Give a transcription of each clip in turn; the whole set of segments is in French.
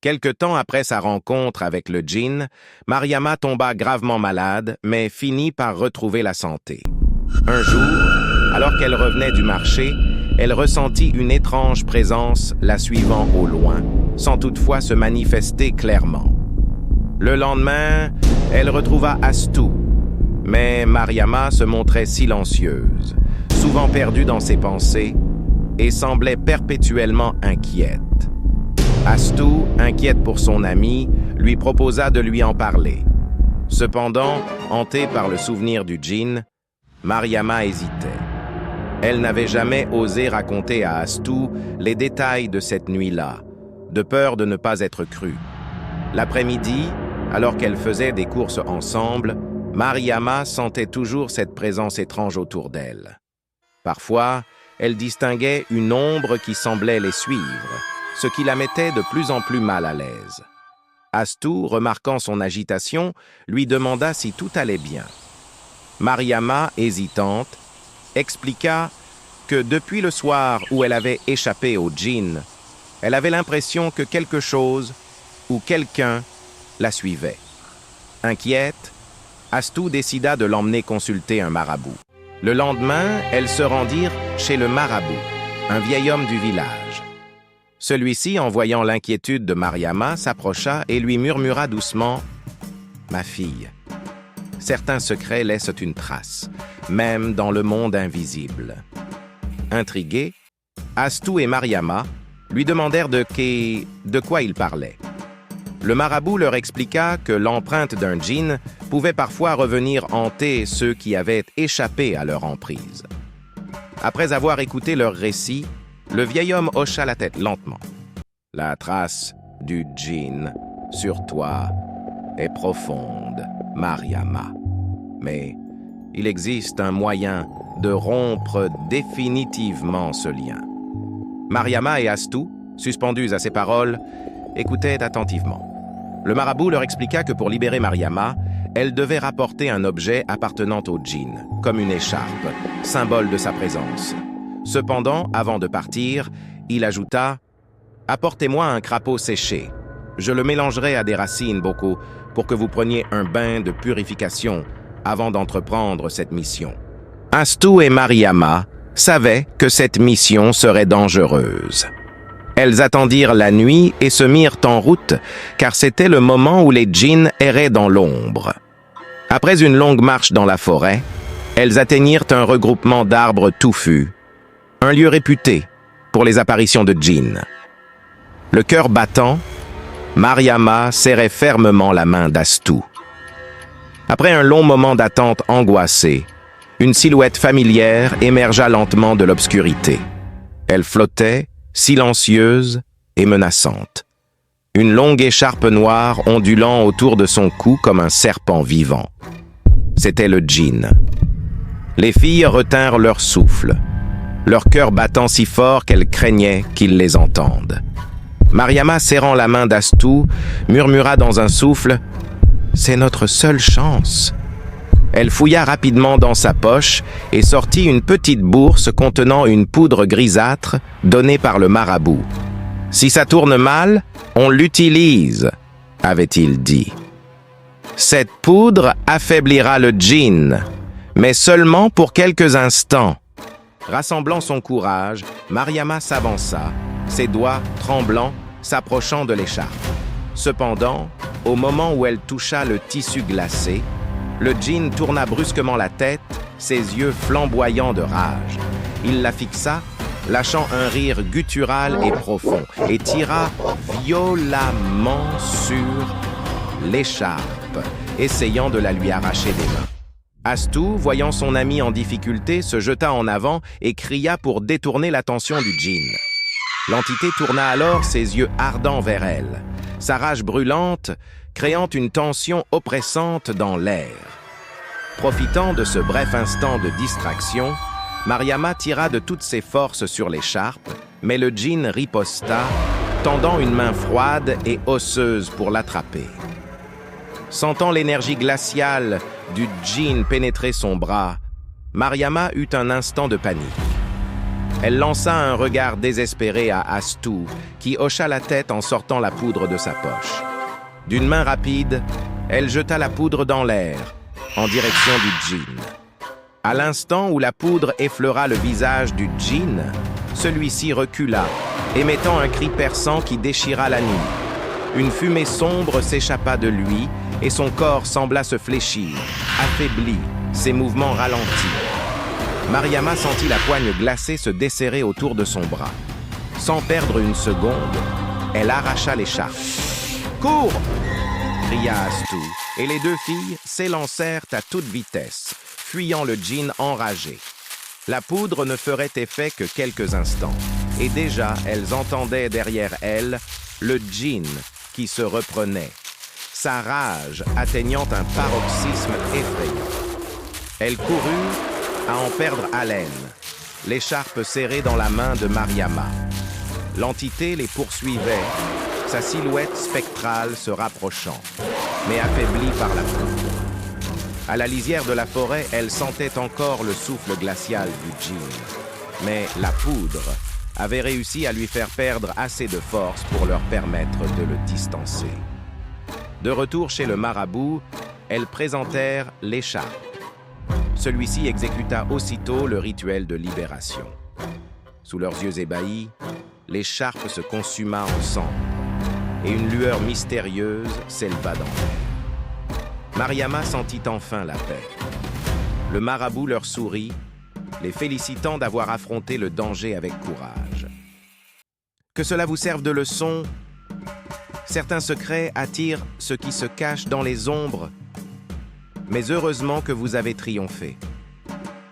Quelque temps après sa rencontre avec le djinn, Mariama tomba gravement malade, mais finit par retrouver la santé. Un jour, alors qu'elle revenait du marché, elle ressentit une étrange présence la suivant au loin, sans toutefois se manifester clairement. Le lendemain, elle retrouva Astou, mais Mariama se montrait silencieuse, souvent perdue dans ses pensées, et semblait perpétuellement inquiète. Astou, inquiète pour son amie, lui proposa de lui en parler. Cependant, hantée par le souvenir du djinn, Mariama hésitait. Elle n'avait jamais osé raconter à Astou les détails de cette nuit-là, de peur de ne pas être crue. L'après-midi, alors qu'elles faisaient des courses ensemble, Mariama sentait toujours cette présence étrange autour d'elle. Parfois, elle distinguait une ombre qui semblait les suivre, ce qui la mettait de plus en plus mal à l'aise. Astou, remarquant son agitation, lui demanda si tout allait bien. Mariama, hésitante, expliqua que depuis le soir où elle avait échappé au djinn, elle avait l'impression que quelque chose ou quelqu'un la suivait. Inquiète, Astou décida de l'emmener consulter un marabout. Le lendemain, elles se rendirent chez le marabout, un vieil homme du village. Celui-ci, en voyant l'inquiétude de Mariama, s'approcha et lui murmura doucement « Ma fille, certains secrets laissent une trace, même dans le monde invisible. » Intrigués, Astou et Mariama lui demandèrent de quoi il parlait. Le marabout leur expliqua que l'empreinte d'un djinn pouvait parfois revenir hanter ceux qui avaient échappé à leur emprise. Après avoir écouté leur récit, le vieil homme hocha la tête lentement. « La trace du djinn sur toi est profonde, Mariama. Mais il existe un moyen de rompre définitivement ce lien. » Mariama et Astou, suspendues à ces paroles, écoutaient attentivement. Le marabout leur expliqua que pour libérer Mariama, elle devait rapporter un objet appartenant au djinn, comme une écharpe, symbole de sa présence. Cependant, avant de partir, il ajouta « Apportez-moi un crapaud séché. Je le mélangerai à des racines beaucoup pour que vous preniez un bain de purification avant d'entreprendre cette mission. » Astou et Mariama savaient que cette mission serait dangereuse. Elles attendirent la nuit et se mirent en route, car c'était le moment où les djinns erraient dans l'ombre. Après une longue marche dans la forêt, elles atteignirent un regroupement d'arbres touffus, un lieu réputé pour les apparitions de djinns. Le cœur battant, Mariama serrait fermement la main d'Astou. Après un long moment d'attente angoissée, une silhouette familière émergea lentement de l'obscurité. Elle flottait, silencieuse et menaçante. Une longue écharpe noire ondulant autour de son cou comme un serpent vivant. C'était le djinn. Les filles retinrent leur souffle, leur cœur battant si fort qu'elles craignaient qu'il les entende. Mariama, serrant la main d'Astou, murmura dans un souffle « C'est notre seule chance !» Elle fouilla rapidement dans sa poche et sortit une petite bourse contenant une poudre grisâtre donnée par le marabout. « Si ça tourne mal, on l'utilise, » avait-il dit. « Cette poudre affaiblira le djinn, mais seulement pour quelques instants. » Rassemblant son courage, Mariama s'avança, ses doigts tremblants s'approchant de l'écharpe. Cependant, au moment où elle toucha le tissu glacé, le djinn tourna brusquement la tête, ses yeux flamboyants de rage. Il la fixa, lâchant un rire guttural et profond, et tira violemment sur l'écharpe, essayant de la lui arracher des mains. Astou, voyant son ami en difficulté, se jeta en avant et cria pour détourner l'attention du djinn. L'entité tourna alors ses yeux ardents vers elle, sa rage brûlante créant une tension oppressante dans l'air. Profitant de ce bref instant de distraction, Mariama tira de toutes ses forces sur l'écharpe, mais le djinn riposta, tendant une main froide et osseuse pour l'attraper. Sentant l'énergie glaciale du djinn pénétrer son bras, Mariama eut un instant de panique. Elle lança un regard désespéré à Astou, qui hocha la tête en sortant la poudre de sa poche. D'une main rapide, elle jeta la poudre dans l'air, en direction du djinn. À l'instant où la poudre effleura le visage du djinn, celui-ci recula, émettant un cri perçant qui déchira la nuit. Une fumée sombre s'échappa de lui et son corps sembla se fléchir, affaibli, ses mouvements ralentis. Mariama sentit la poigne glacée se desserrer autour de son bras. Sans perdre une seconde, elle arracha l'écharpe. « Cours !» cria Astou, et les deux filles s'élancèrent à toute vitesse, fuyant le djinn enragé. La poudre ne ferait effet que quelques instants, et déjà elles entendaient derrière elles le djinn qui se reprenait, sa rage atteignant un paroxysme effrayant. Elles coururent à en perdre haleine, l'écharpe serrée dans la main de Mariama. L'entité les poursuivait, sa silhouette spectrale se rapprochant, mais affaiblie par la foudre. À la lisière de la forêt, elle sentait encore le souffle glacial du djinn, mais la poudre avait réussi à lui faire perdre assez de force pour leur permettre de le distancer. De retour chez le marabout, elles présentèrent l'écharpe. Celui-ci exécuta aussitôt le rituel de libération. Sous leurs yeux ébahis, l'écharpe se consuma en cendres, et une lueur mystérieuse s'éleva dans l'air. Mariama sentit enfin la paix. Le marabout leur sourit, les félicitant d'avoir affronté le danger avec courage. Que cela vous serve de leçon. Certains secrets attirent ce qui se cache dans les ombres, mais heureusement que vous avez triomphé.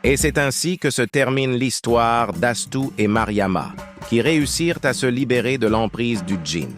Et c'est ainsi que se termine l'histoire d'Astou et Mariama, qui réussirent à se libérer de l'emprise du djinn.